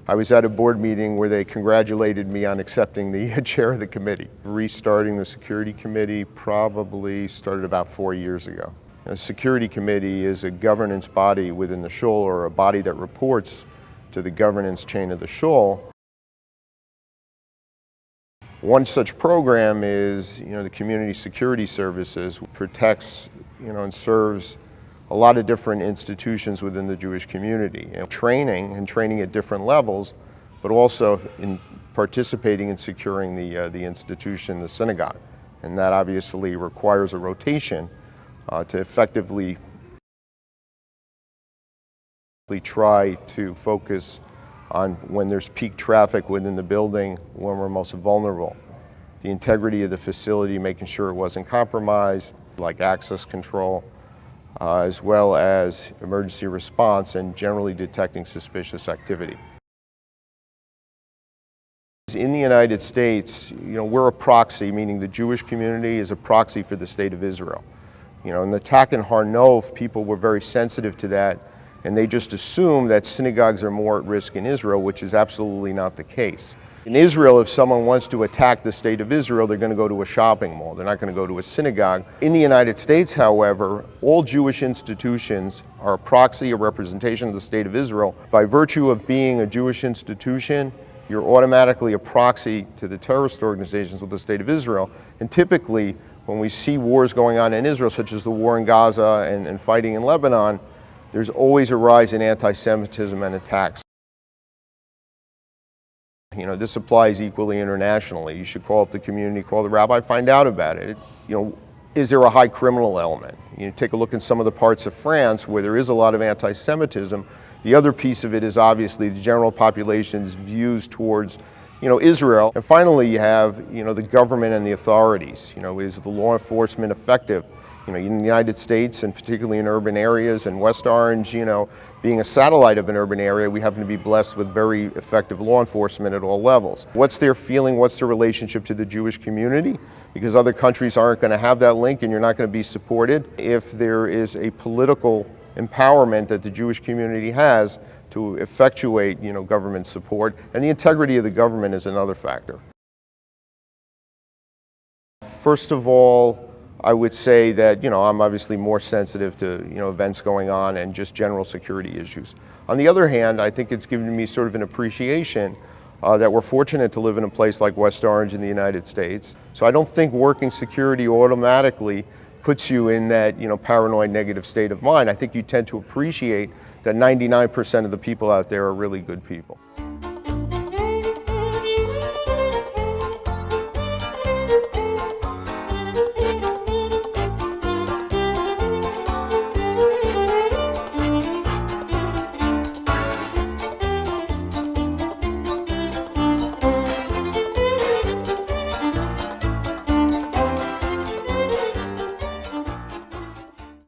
I was at a board meeting where they congratulated me on accepting the chair of the committee. Restarting the security committee probably started about 4 years ago. The security committee is a governance body within the shoal, or a body that reports to the governance chain of the shoal. One such program is, the Community Security Services, protects, and serves a lot of different institutions within the Jewish community. Training at different levels, but also in participating in securing the institution, the synagogue. And that obviously requires a rotation to effectively try to focus on when there's peak traffic within the building, when we're most vulnerable. The integrity of the facility, making sure it wasn't compromised, like access control, as well as emergency response and generally detecting suspicious activity. In the United States, we're a proxy, meaning the Jewish community is a proxy for the state of Israel. In the attack in Har Nof, people were very sensitive to that, and they just assume that synagogues are more at risk in Israel, which is absolutely not the case. In Israel, if someone wants to attack the state of Israel, they're going to go to a shopping mall. They're not going to go to a synagogue. In the United States, however, all Jewish institutions are a proxy, a representation of the state of Israel. By virtue of being a Jewish institution, you're automatically a proxy to the terrorist organizations of the state of Israel. And typically, when we see wars going on in Israel, such as the war in Gaza and fighting in Lebanon, there's always a rise in anti-Semitism and attacks. This applies equally internationally. You should call up the community, call the rabbi, find out about it. Is there a high criminal element? Take a look in some of the parts of France where there is a lot of anti-Semitism. The other piece of it is obviously the general population's views towards Israel. And finally, you have the government and the authorities. Is the law enforcement effective? In the United States, and particularly in urban areas, and West Orange, being a satellite of an urban area, we happen to be blessed with very effective law enforcement at all levels. What's their feeling? What's their relationship to the Jewish community? Because other countries aren't going to have that link, and you're not going to be supported. If there is a political empowerment that the Jewish community has to effectuate, government support, and the integrity of the government is another factor. First of all, I would say that, I'm obviously more sensitive to, events going on and just general security issues. On the other hand, I think it's given me sort of an appreciation that we're fortunate to live in a place like West Orange in the United States. So I don't think working security automatically puts you in that, paranoid negative state of mind. I think you tend to appreciate that 99% of the people out there are really good people.